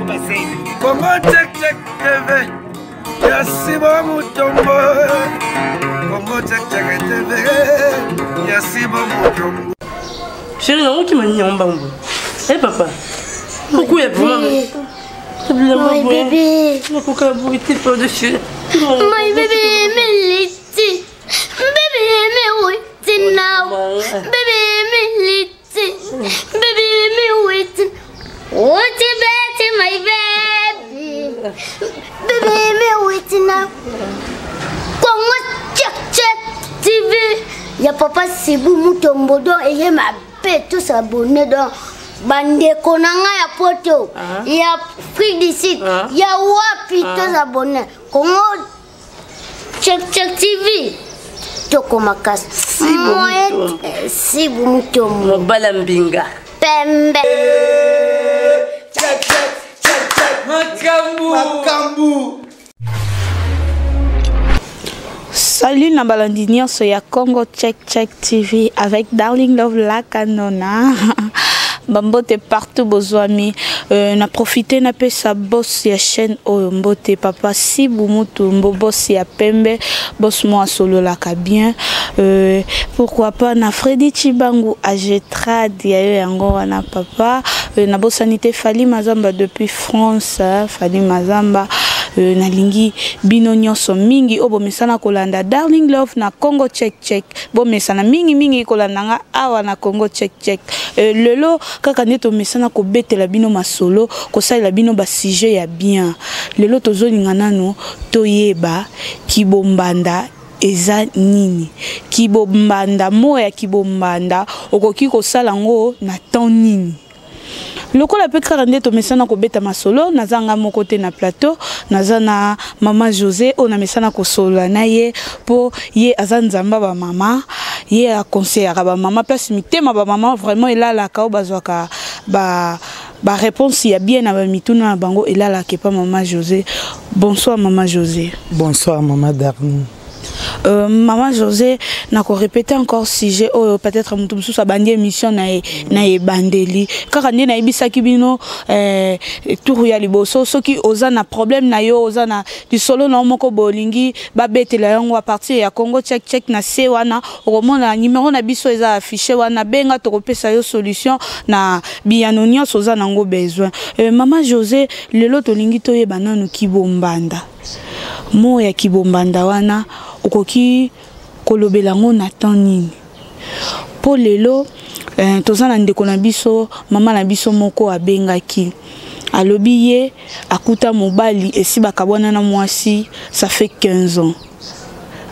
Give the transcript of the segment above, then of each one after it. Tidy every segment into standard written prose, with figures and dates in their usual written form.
Congo check check TV. Yasibo Mutombo. Congo check check TV. Yasibo Mutombo. Chérie, on qui m'a mis en bambou. Eh papa. Pourquoi est My baby. Pourquoi vous êtes pas dessus? My baby, me litty. Baby, me waiting now. Baby, me litty. Baby, me waiting. What you bet, my baby? Baby, me waiting now. Congo check check TV. Y'a papa Sibou Mutombo don et y'a ma bête tous abonnés dans bande konanga ya poto. Y'a Free d'ici. Y'a wapi tous abonnés. Congo check check TV. Toko makas. Sibou Mutombo. Balambinga. Pembe. Check check check check. Makambu. Salut na balandinier so ya Congo Check Check TV avec Darling Love la Canona. Bambote partout bozwami na profiter na pe sa boss ya chaîne Mbote papa Sibou Mutombo boss ya Pembe boss moi solo la ka bien pourquoi pas na Freddy Chibangu Agetrad ya yango wana papa na bosanité Fali Mazamba depuis France Fali Mazamba na lingi bino nyonso mingi obo mesana kolanda Darling Love na Congo Check Check bo mesana mingi kolanda nga awa na Congo Check Check lelo kaka neto mesana ko betela bino masolo ko salela bino ba sujet ya bien lelo tozolinga nano toyeba kibombanda eza nini kibombanda moya kibombanda okoki ko sala ngo na temps nini lokola pe kaka ndeto mesana ko beta masolo nazanga moko te na plateau nazana mama José ona mesana ko sola na ye po ye azanzamba ba mama ye a conseiller ba mama place mitema ba mama vraiment elala ka bazwaka ba réponse ya bien na ba mituna bango elala ke pa mama José. Bonsoir mama José. Bonsoir mama Darling. Maman José n'a ko répéter encore sujet peut-être mutu sous sa bande émission na bandeli kaka ndi na ibisaki bino tour ya liboso soki oza na problème na yo oza na lisolo na moko bolingi ba betela yango à partir ya Congo Check Check na se wana okomona numéro na biso eza affiché wana benga to kopesa yo solution na biyano nyonso oza nango besoin. Maman José lelo tolingi toyeba nanu kibombanda mo ya kibombanda wana okoki kolobela ngo na temps nini po lelo tozana ndeko na biso mama na biso moko abengaki alobi ye akuta mobali esi bakabwana na mwasi ça fait 15 ans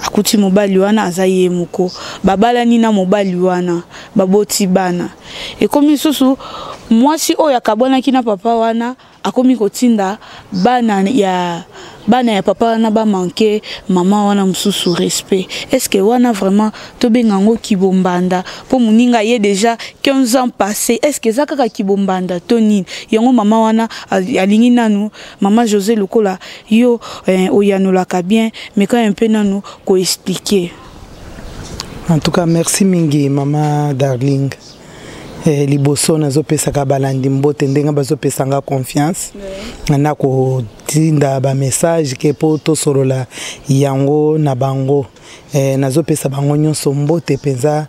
akuti mobali wana azaye moko babalani na mobali wana baboti bana ekomi susu mwasi oyo akabwanaki na papa wana akomi kotinda bana ya papa wana ba manquer mama wana mususu respect. Est-ce que wana vraiment to bengango kibombanda po muninga ye déjà 15 ans passé est-ce que zakaka kibombanda to nini yango mama wana alingi nanu mama José lokola yo oyanola ka bien mais quand un peu nanu ko expliquer. En tout cas merci mingi mama Darling. Liboso nazo pesa ka balandi Mbote ndenga bazo pesa nga confiance na ko tinda ba message ke po to sorola yango na bango nazo pesa bango nyonso Mbote penza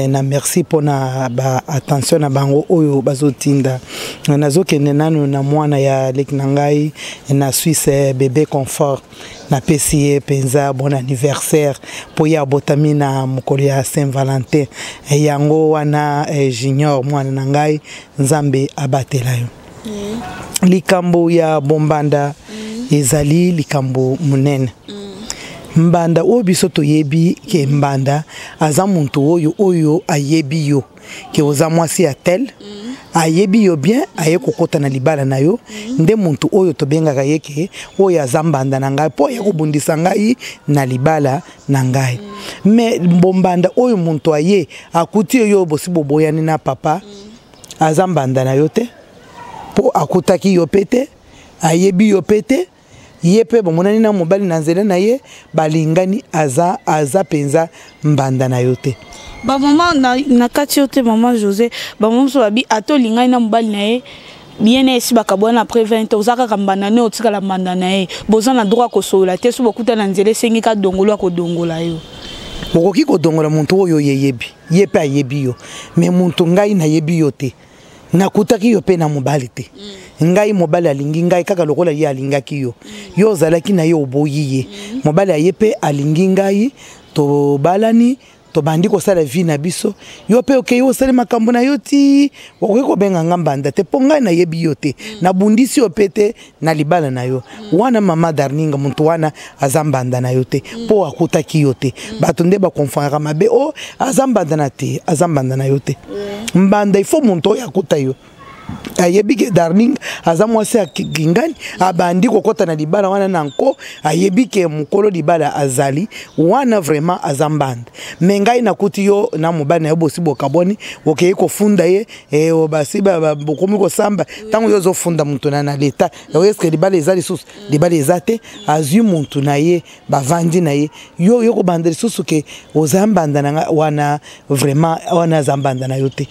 na merci pona ba attention na bango oyo bazo tinda nazo kende nanu na mwana ya lek nangai na Suisse bébé confort na pesiye penza bon anniversaire po ya botamina mukoli ya Saint-Valentin yango wana junior mwana nangai nzambe abatela yo likambo ya bombanda ezali likambo munene mbanda obiso to yebi ke mbanda aza muntu oyo ayebi yo ke oza mwasi ya tel ayebi yo bien aye kokota na libala na yo nde muntu oyo to benga kayeke oyo azambanda na ngai po yakobundisa ngai na libala na ngai mais bombanda oyo muntu aye akuti yo bosibo boyani na papa azambanda na yo te po akutaki yo pete ayebi yo pete yepe bomonani na mobali na nzela na ye balingani aza penza mbanda na yo te. Ba maman na kati yote maman José ba maman so babi ato lingani na mobali na ye bien esi bakabwana après 20 ans ozaka kambana ne otika la mandana e bozana droit ko sola te so bokuta na nzele sengi ka dongolo ko dongola yo bokoki ko dongola muntu oyo yeyebi yepe ayebi yo mais muntu ngai na yebi yo te nakutaki yo pe na mobali te ngai mobali alingi ngai kaka lokola ye alingaki yo yo zalaki na yo oboyi ye mobali ayepe alingi ngai to balani to bandi ko sala vie na biso yo pe okay yo sala makambo na yo ti okoki ko benga ngambanda te ponga na yebi yo te na bundisi yo pete na libala na yo wana mama Darling muntu wana azambanda na yo te po akutaki yo te bato nde ba confondre mabe o azambanda na te azambanda na yo te mbanda il faut muntu yakuta yo ayebi ke Darling azamwa se akingani abandi kokota na libala wana nanko ayebi ke mukolo libala azali wana vraiment azambanda mengai nakuti yo na mobana yo bosi bokaboni okeye kofunda ye obasi bokomi ko samba tango yo zo funda muntu na leta est-ce que libala ezali sus libala ezate azu muntu na ye bavandi na ye yo ko bandeli susu ke ozambanda na wana vraiment wana zambanda na yo te.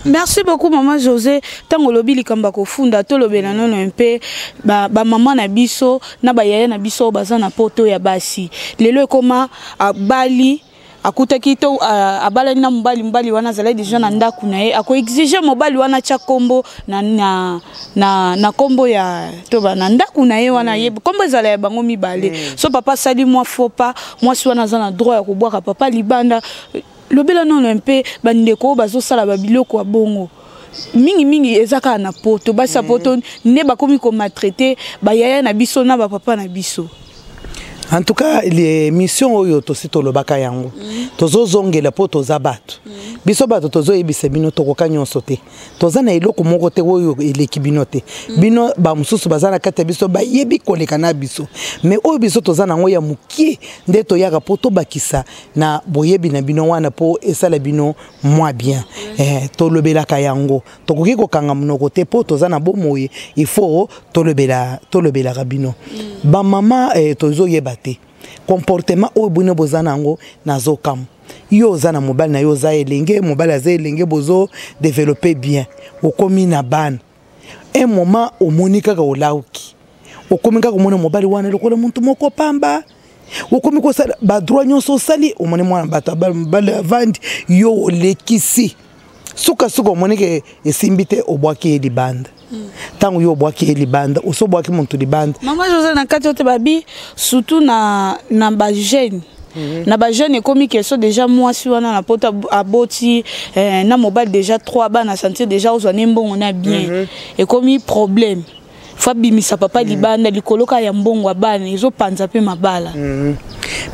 Merci beaucoup maman José tango lobi likamba ko funda to lobela nono un peu ba maman na biso na ba yaya na biso baza na poto ya basi lelo koma abali akutaki to abala na mbali wana zala déjà na ndaku na ye ako exiger mobali wana cha kombo na kombo ya to ba na ndaku na ye wana ye kombo zala ya bango mibale so papa sali moi faut pas moi si wana zana droit ya kubwaka papa libanda lobela non un peu bandeko bazo sala babiloko ya bongo mingi ezaka na poto basa poto ne bakomi ko maltraiter ba yaya na biso na ba papa na biso. En tout cas, les missions oyo to sito lobaka yango. Tozo zongela po toza bato. Biso bato tozo ebise bino tokoka nyonso te. Toza na eloko moko te oyo eleki bino te. Bino ba mususu bazana kata biso ba yebi koleka na biso. Mais oyo biso toza na ngoya mukie nde to yaka po to bakisa na boyebi na bino wana po esala bino moi bien. To lobelaka yango. Tokoki ko kanga munoko te po toza na bomoye. Il faut to lobela rabino. Ba mama tozo yeba te comportement o bune bozana ngo nazo kam yo zana mobile na yo za elenge mobile za elenge bozo développer bien okomi na ban un moment o monika ka olauki okomi ka komona mobile wana lokola muntu moko pamba okomi ko sala ba droit nyonso sali o moni mwana bata bale vandi yo lekisi suka monike esimbite obwaki libanda tango yo bwaki libanda oso bwaki muntu libanda maman José na kati yote babi surtout na ba jeune na ba jeune ekomi question déjà moi si wana na pota aboti na mobile déjà 3 ba na sentir déjà ozwa nembongo na bien ekomi problème fa bimisa papa libanda likoloka ya mbongo abana ezo panza pe mabala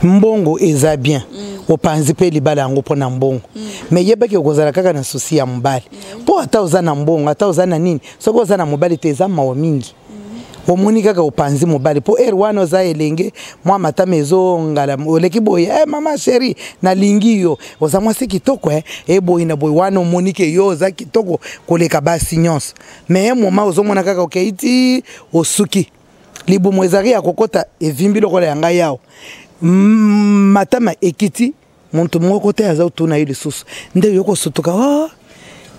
mbongo eza bien opanzi pe libala yango pona mbongo mais yebaki okozala kaka na souci ya mbali po ata ozana mbongo ata ozana nini soko ozana mobali te eza mawa mingi omoni kaka opanzi mobali po wana oza elenge mwa matama ezongala oleki boye mama chérie na lingi yo oza mwasi kitoko boye na boye wana omoni ke yo oza kitoko koleka basi nyonso mais moma ozomona kaka okeiti osuki libumu ezari ya kokota evimbi lokola yanga yao matama ekiti muntu moko te aza utuna ile susu nde yoko sutuka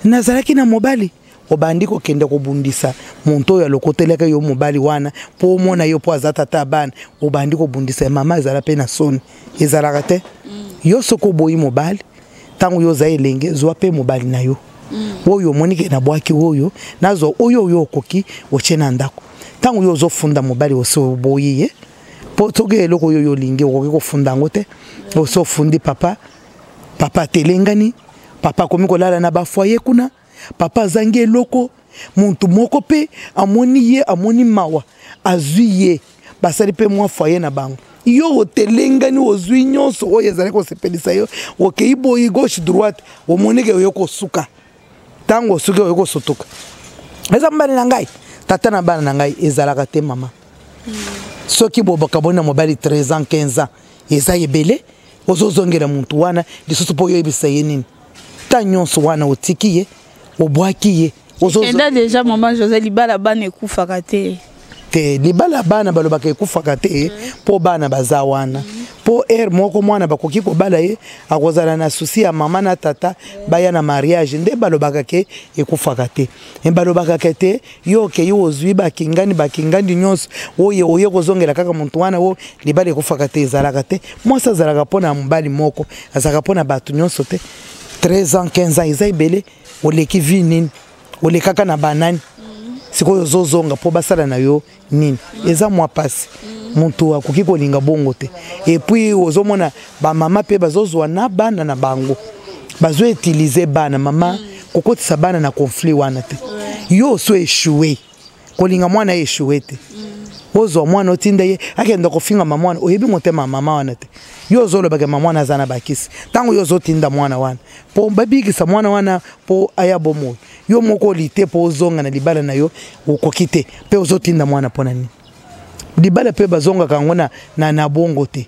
nazalaki na mobali obandi ko kende ko bundisa muntu ya lokoteleka yo mobali wana po mona yo po azata tabana obandi ko bundisa mama ezala pe na soni ezala te yo soko boyi mobali tangu yo za elenge zwa pe mobali na yo oyo monike na bwaki oyo nazo oyo koki ochena ndako tangu yo zo funda mobali oso boyi po toge eloko yo lingi okoki ko funda ngote oso fundi papa telengani papa komi kolala na ba foyer kuna papa zangi eloko muntu moko pe amoni mawa azuye basali pe mwa foyer na bango yo telengani ozui nyonso oyo ezali ko sepelisa yo okei boyi gauche droite omonike yo ko suka tango suka yo ko sotoka eza mbali na ngai tata na bana na ngai ezalaka te mama soki bobaka bona mobali 13 ans 15 ans eza yebele ozozongela muntu wana lisusu po yo ebisa ye nini ta nyonso wana otikiye obwaki enda déjà maman José libala bana ekufaka te libala bana balobaka ekufaka te po bana baza wana po moko mwana bakoki kobala ye akozala na souci ya mama na tata baya na mariage nde balobaka ke ekufaka te balobaka ke te yo ke yo ozwi bakingani nyonso oye kozongela kaka muntu wana wo libala ekufaka te ezalaka te mwasi azalaka mpona mobali moko azalaka mpona bato nyonso te 13 ans 15 ans eza ebele oleki vi nini olekaka na banani sikoyo ozozonga mpo basala na yo nini eza mwa pasi muntu akoki kolinga bongo te epuis ozomona bamama mpe bazozwa na bana na bango bazoutilize bana mama kokotisa bana na conflit wana te yo so échoué kolinga mwana échoué te ozwa mwana otinda ye akenda kofinga mwana oyebi motema mama wana te yo ozolobaka mwana aza na bakisi ntango yo ozotinda mwana wana mpo babikisa mwana wana mpo aya bomoyo yo moko olite mpo ozonga na libala na yo okoki te mpe ozotinda mwana mpo na nini libala mpe bazongaka yango na bongo te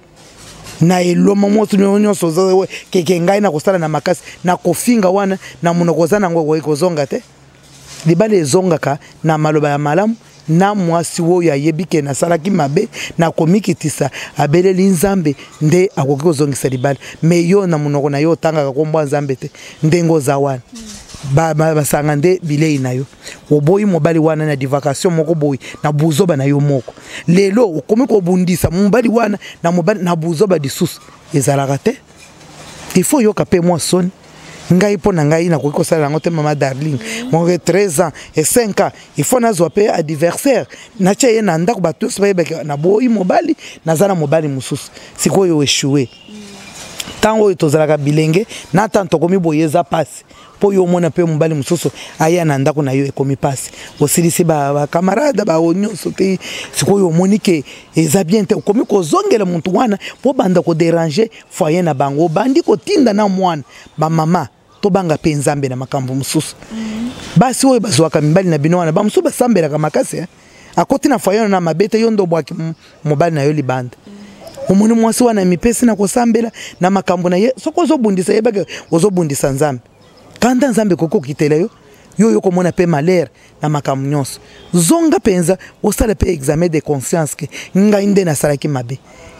na eloma moto nyonso keke ngai na kosala na makasi na kofinga wana na monoko oza nango okoki kozonga te libala ezongaka na maloba ya malamu na mwasi oyo ayebi ke nasalaki mabe na komikitisa abeleli nzambe nde akoki kozongisa libala me yo na monoko na yo otangaka kombo nzambe te ndenge oza wana basanga nde bilei na yo oboyi mobali wana na divakation moko boyi na buzoba na yo moko lelo okomi kobundisa mobali wana na mobali na buzoba lisusu ezalaka te il faut yoka pe mwa soni ngai mpo na ngai nakoki kosala yango te mama Darling monge 13 ans et 5 ans il faut nazwa pe adversaire natia ye na ndako bato nyonso bayebake na boyi mobali naza na mobali mosusu sikoyo échoué ntango oyo tozalaka bilenge na ntango tokomi boye eza pasi mpo yo omona mpe mobali mosusu aya na ndako na yo ekomi pasi osilisi bakamarade bao nyonso te sikoyo omoni ke eza bien te okomi kozongela muntu wana mpo banda koderange foyer na bango obandi kotinda na mwana bamama tobanga mpe nzambe na makambo mosusu basi oyo bazwaka mibali na bino wana bamosusu basambelaka makasi akoti na foyer na mabe te yo ndo obwaki mobali na yo libanda omoni mwasi wana mipesi na kosambela na makambo na ye soko ozobundisa yebake ozobundisa nzambe kanda nzambe kokokitela yo yo komona pe malheur na makambo nyonso zonga penza osala pe examen de conscience ke ngai nde nasalaki mabe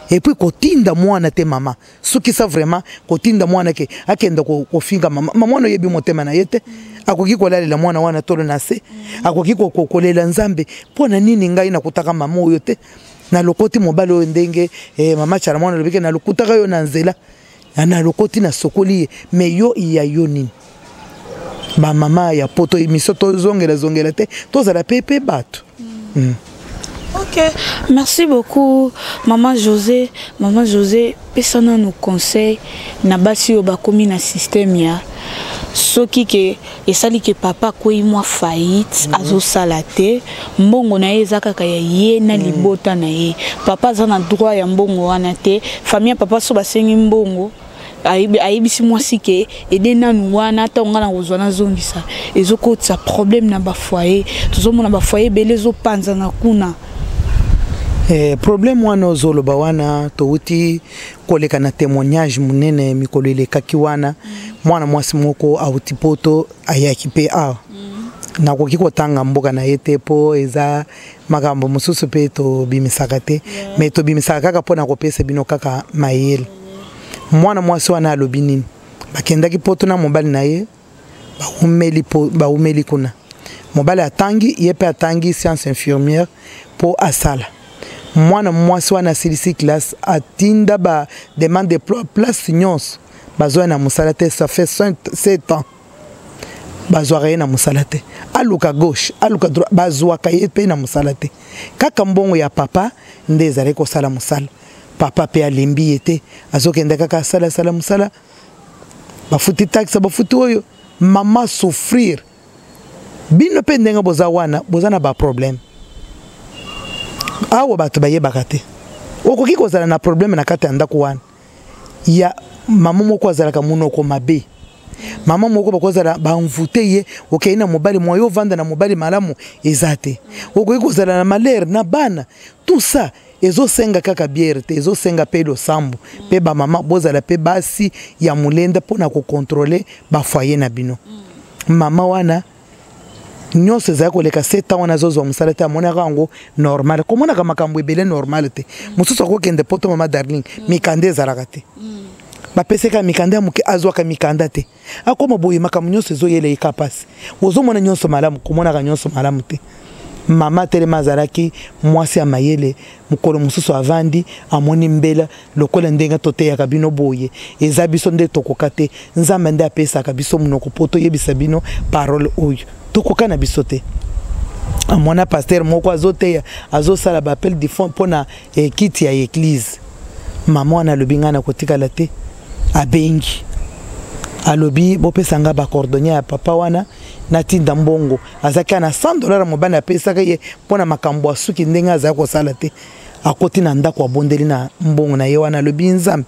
et puis kotinda mwana te mama soki sa vraiment kotinda mwana ke akenda kofinga mama mwana yebi motema na yete akoki kolalela mwana wana tolo na se akoki kokolela nzambe pona nini ngai nakutaka mama oyo te na lokoti mobali oyo ndenge mama chara mwana lobike na lokutaka yo na nzela na lokoti na sokoli me yo iya yo nini ba mama ya poto émission zongela te tozala pepe bato Ok, merci beaucoup Maman José. Maman José, personne nous conseille na basi oba komi na système ya soki ke esali ke papa koi mwa faillite azo salate mbongo na ye zaka ka ye na libota na ye papa za na droit ya mbongo wana te famille papa so basengi mbongo ayebisi mwasi ke ede nanu wana ata onga na kozwa na zongisa ezokotisa problème na ba foyer tozomona ba foyer bele zopanza na kuna problème wana ozoloba wana touti koleka na témoignage munene mikolo elekaki wana mwana mwasi moko auti poto ayaki pe nakoki kotanga mboka na ye te po eza makambo mosusu pe tobimisaka te me tobimisaka kaka mpona kopesa bino kaka mayele mwana mwasi wana alobi nini bakendaki poto na mobali na ye baumeli kuna mobali atangi ye pe atangi science infirmière po asala mwana mwasi wana asilisi classe atinda ba demande de place nyonso bazwa na musala te ça fait 7 ans bazwa ye na musala te aluka gauche aluka droite bazwa ye pe na musala te kaka mbongo ya papa nde ezali kosala musala papa pe alembi ete azokenda kaka sala musala bafuti taxe bafuti oyo mama souffrir bino pe ndenga boza wana boza na ba problème awo bato bayebaka te okoki kozala na problème na kati ya ndako wana ya mama moko azalaka munoko mabe mama moko bakozala bamvute ye okei na mobali moyo vanda na mobali malamu eza te okoki kozala na malheur na bana tout ça ezosenga kaka bière te ezosenga pe losambo pe bamama bozala pe basi ya mulenda mpona kokontrole bafoyer na bino mama wana nyonso ezali koleka 7 ans wana azozwa mosala te amonaka yango normal komonaka makambo ebele normal te mosusu akokende poto mama darling mikanda ezalaka te bapeseka mikanda ya moke azwaka mikanda te akoma boye makambo nyonso ezoyela eka pasi ozomona nyonso malamu komonaka nyonso malamu te mama telema azalaki mwasi ya mayele mokolo mosusu avandi amoni mbela lokola ndenge toteyaka bino boye eza biso nde tokoka te nzambe nde apesaka biso monoko po toyebisa bino parole oyo tokoka na biso te amona paster moko azoteya azosala bappel du fond mpona kiti ya eglise mama wana alobi ngai na kotikala te abengi alobi bopesanga bacordonnier ya papa wana natinda mbongo azaki na $100 mobana apesaka ye mpona makambo ya suki ndenge azali kosala te akoti na ndako abondeli na mbongo na ye wana alobi nzambe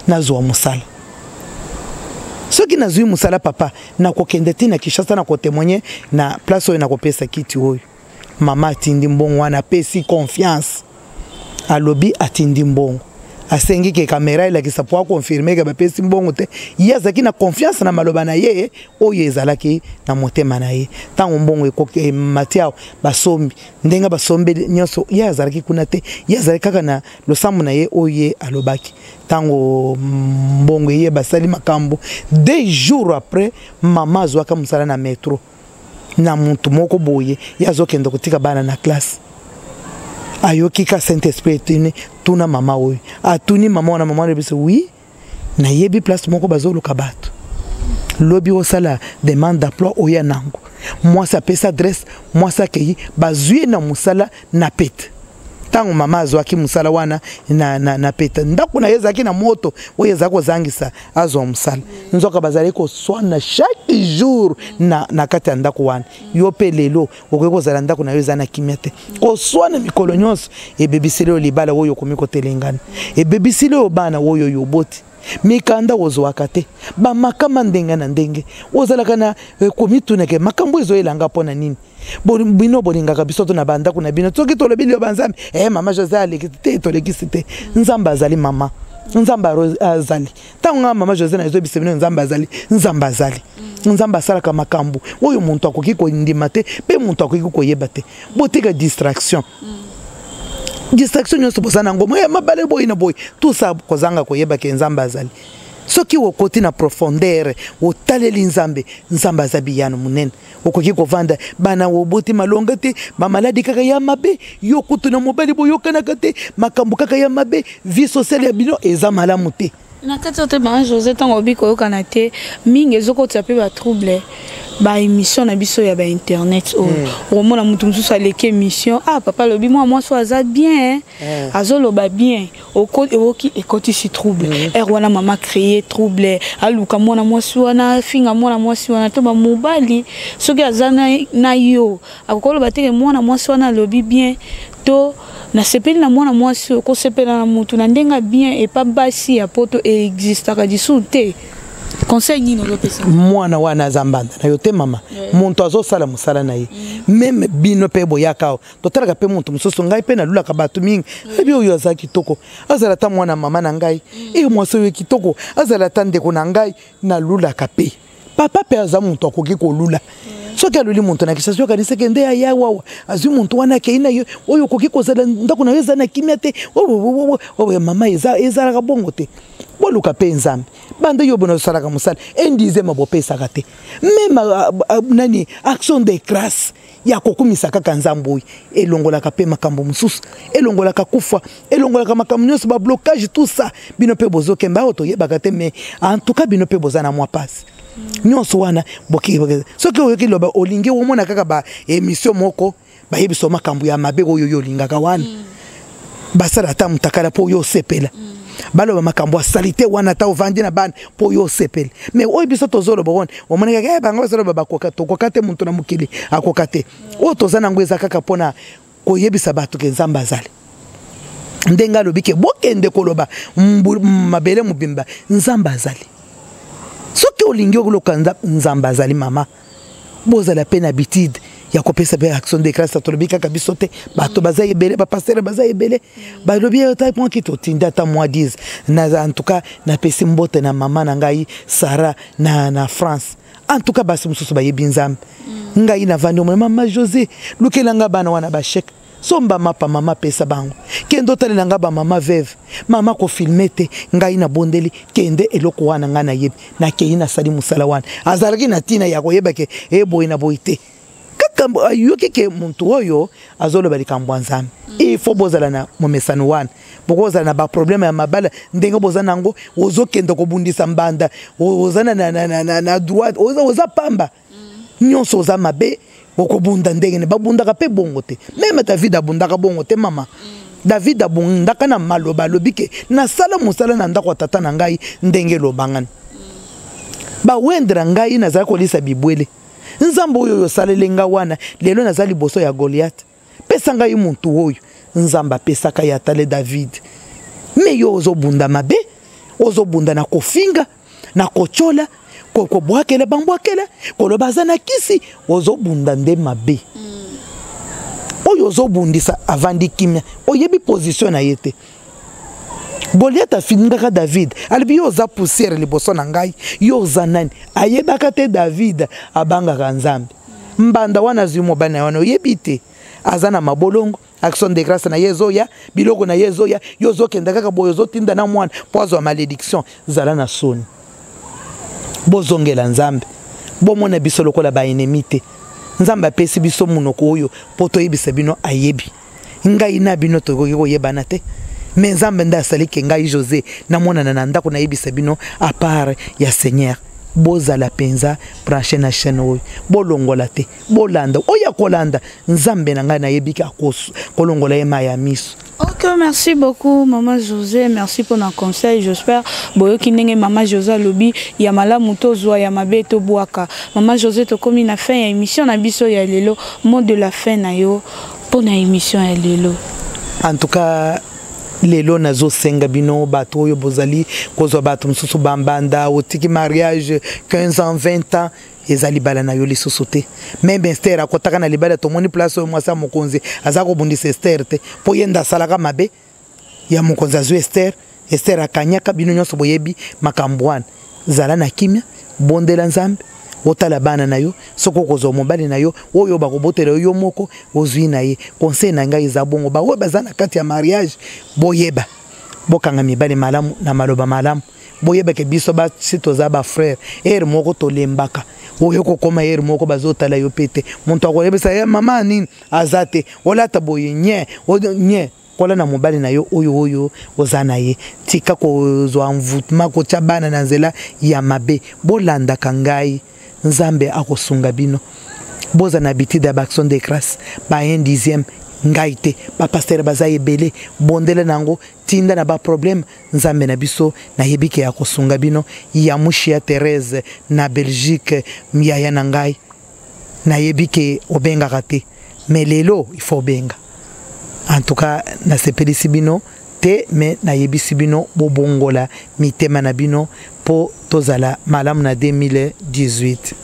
nazwa mosala soki nazwi mosala papa nakokende te na Kinshasa na kotemoigner na place oyo nakopesa kiti oyo mama atindi mbongo wana apesi confiance alobi atindi mbongo asengi ke kamera elakisa po akonfirme ke bapesi mbongo te ye azalaki na confiance na maloba na ye oyo ezalaki na motema na ye ntango mbongo ekoki matiao basombi ndenge basombi nyonso ye azalaki kuna te ye azalaki kaka na losambo na ye oyo ye alobaki ntango mbongo ye basali makambo 2 jours après mama azwaka mosala na metro na muntu moko boye ye azokende kotika bana na classe ayoki ka Saint-Esprit tuni tuna mama oyo atuni mama wana mama rebise oui na yebi place moko bazoluka bato lobi osala demande d'emploi oya nango moi ça pesa adresse moi ça keyi bazui na musala na pete tango mama azwaki musala wana na pete ndako na yezaki na moto oyo ezako zangisa azwa musala nzoka bazali ko swana chaque jour na kati ya ndako wana yo pe lelo okoko zala ndako na yo zana kimete ko swana mikolo nyonso ebebisile libala oyo komiko telengana ebebisile obana oyo yoboti mikanda ozwaka te ba makama ndenga na ndenge ozalaka na komituna ke makambo ezoyelanga pona nini bino bolingaka biso to na banda kuna bino soki tolobili banzambe mama José alekite tolekisi te nzamba azali mama nzamba azali tango mama José na ezobisa bino nzamba azali nzamba azali nzamba asalaka makambo oyo muntu akoki kondima te pe muntu akoki koyeba te botika distraction nyonso bozana ngo mabale boy na boy tout ça kozanga koyeba ke nzamba azali soki wokoti na profondeur otaleli nzambe azabi yano munene okoki kovanda bana woboti malonga te ba maladi kaka ya mabe yo kutu na mobali boyo kanaka te makambo kaka ya mabe vie sociale ya bino eza malamu te na kati ote ba José tango biko yokana te mingi ezokoti ape ba trouble ba émission na biso ya ba internet o mona mutu mususu aleke émission papa lobi moi so aza bien azoloba bien okoki ekoti si trouble wana mama créer trouble aluka mona mwasi wana finga mona mwasi wana to ba mobali soki azana na yo akoloba te mona mwasi wana lobi bien to na sepeli na mwana mwasi ko sepela na mutu na ndenga bien et pas basi ya poto existaka disute conseil nino lopesa mwana wana zambanda na yote mama muntu azosala musala na ye meme bino pe boyaka totalaka pe muntu mususu ngai pe na lulaka batu mingi ebi oyo azaki kitoko azala ta mwana mama na ngai mwasi oyo kitoko azala ta ndeko na ngai na lulaka pe papa pe aza muntu akoki kolula soki aluli muntu na kisasi yokanisa ke nde aya wawa azwi muntu wana ke ina yo oyo koki kozala ndako na yo eza na kimia te mama ezalaka bongo te boluka pe nzambe bande yo bono salaka musala endize mabopesaka te meme nani action de grâce ya kokumisa kaka nzambe oyo elongolaka pe makambo mususu elongolaka kufa elongolaka makambo nyonso ba blocage tout ça bino pe bozokemba oto yebaka te mais en tout cas bino pe bozana mwa passe nyonso wana boki soki oyoki loba olingi omona kaka ba émission moko ba yebiso makambo ya mabe oyo yo lingaka wana basala ta mutakala po yo sepela baloba makambo ya salite wana ta ovandi na bana po yo sepela mais oyo biso tozolo bon omona kaka banga basala bakoka tokoka te muntu na mukili akoka te o tozana ngo eza kaka pona koyebisa bato ke nzamba azali ndenga lobike bokende koloba mabele mubimba nzamba azali soki olingi okoloka nzamba azali mama bozala pe na habitude ya kopesa be action de grâce tolobi kaka biso te bato baza ebele ba pasteur baza ebele balobi ta point ki totinda ta moi 10 na en tout cas na pesi mbote na mama na ngai Sarah na France En tout cas basi mususu bayebi nzambe ngai na vandi mama José lukelanga bana wana ba chèque somba mapa mama pesa bango kendo talelanga ba mama veve mama ko filmete ngai na bondeli kende eloko wana nga na yebi na keina sali musala wana azalaki na tina ya koyeba ke boy na boyite kaka ayoki ke muntu oyo azolo balikambo nzambe il faut bozala na momesano wana bokozala na ba problème ya mabala ndenge bozana ngo ozokenda ko bundisa mbanda ozana na droite oza pamba nyonso oza mabe okobunda ndenge ne babundaka pe bongo te même David abundaka bongo te mama David abundaka na maloba lobike na sala musala na ndako tata na ngai ndenge lobangana ba wendra ngai nazala kolisa bibwele nzambo oyo yosalelenga wana lelo nazali boso ya Goliath pesa ngai muntu oyo nzamba pesaka ya tale David me yo ozobunda mabe ozobunda na kofinga na kochola ko bwakela bambwakela ko lobaza na kisi ozobunda nde mabe oyo ozobundisa avandi kimia oyebi position na yete Goliath afingaka David alibi yo za poussière liboso na ngai yo za nani ayebaka te David abangaka nzambe mbanda wana zimo bana wana oyebi te azana mabolongo action de grâce na yezoya biloko na yezoya yozokenda kaka boyo zotinda na mwana pozo ya malédiction zala na soni bozongela nzambe bomona biso lokola ba ennemi te nzambe apesi biso munoko oyo poto yebisa bino ayebi ngai na bino tokoki koyebana te mais nzambe nda asaliki ngai José na mona na ndako na yebisa bino à part ya Seigneur bozala penza branché na chaîne oyo bolongola te bolanda oya kolanda nzambe na ngai na yebika kolongola yema ya miso. Ok, merci beaucoup Maman José, merci pour nos conseils. J'espère boyoki ndenge Maman José lobi ya malamu tozwa ya mabe to boaka. Maman José to komi na fin ya émission na biso ya lelo, mot de la fin na yo pour na émission ya lelo. En tout cas lelo nazo senga bino bato oyo bozali kozwa bato mususu bambanda otiki mariage 15 ans 20 ans ezali bala na yo lisusu te même Esther akotaka na libala tomoni place oyo mwasa mokonzi azako bundisa Esther te po yenda salaka mabe ya mokonzi azu Esther akanyaka bino nyonso boyebi makambwana zala na kimia bondela nzambe otala bana na yo soko kozo mobali na yo oyo bakobotela yo moko ozwi na ye conseil na ngai za bongo ba oyo bazana kati ya mariage boyeba bokanga mibali malamu na maloba malamu boyeba ke biso ba sitoza ba frère moko tolembaka oyo kokoma moko bazotala yo pete muntu akoyebisa ya mama nini azate olata boye nye kola na mobali na yo oyo ozana ye tika kozwa mvutma ko chabana na nzela ya mabe bolanda kangai nzambe akosunga bino boza na bitide ya action de grâce ba 1/10 ngai te ba pasteur bazaye belé bondele nango tinda na ba problème nzambe na biso na yebike ya kosunga bino ya mushia Thérèse na Belgique miyaya na ngai na yebike obenga raté mais lelo il faut benga en tout cas na sepelisi bino te mais na yebisi bino bobongola mitema na bino po tozala malamu na 2018.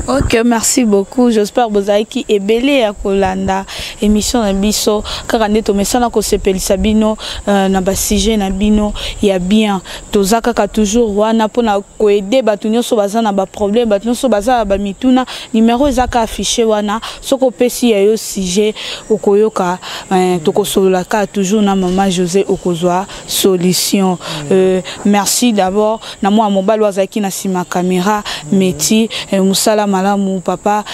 Ok, merci beaucoup. J'espère que vous avez qui est belé à Kolanda émission na biso kaka ndeto mesana ko sepelisa bino na ba sujet na bino ya bien tozaka ka toujours wana pona ko aider batu nyonso baza na ba problème batu nyonso baza ba mituna numéro ezaka affiché wana soko pesi ya yo sujet okoyoka tokosolola ka toujours na Maman José okozwa solution. Merci d'abord na moi mobile wazaki na sima caméra meti musala malamu papa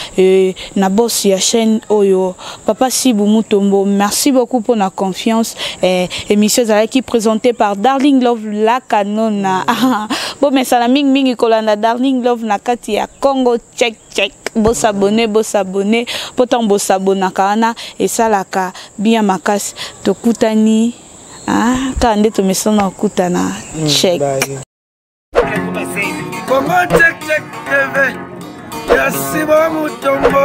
na boss ya chaîne oyo papa Sibou Mutombo, merci beaucoup pour la confiance. Émission qui est présentée par Darling Love la Canona. Bon mais ça la ming kolanda Darling Love na kati ya Congo check. Bo s'abonner pourtant bo s'abonner kana et ça la ka bien makas to kutani kande to mesona kutana check. Congo check TV. Merci Mutombo.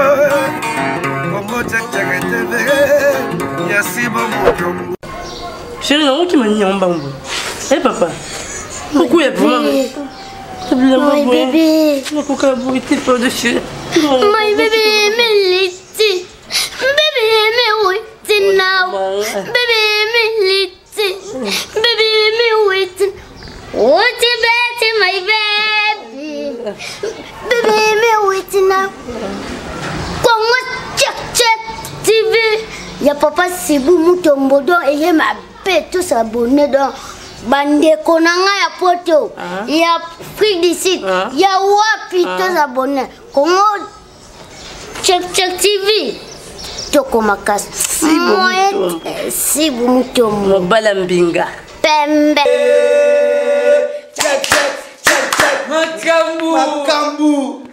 Congo check TV. Merci Mutombo. Chérie, non qui m'a dit en bambou. Eh papa. Pourquoi il y a pour maman? My baby. Pourquoi vous êtes pas dessus? My baby, me liti. Baby, me waiting now. Baby, me liti. Baby, me waiting. What you bet, my baby? Baby, me waiting. Sibu Mutombo donc et ma paix tous abonnés donc bande konanga ya poto ya Afrique du Sud ya wapi tous abonnés Congo check TV toko makasi Sibu Mutombo Balambinga pembe Makambu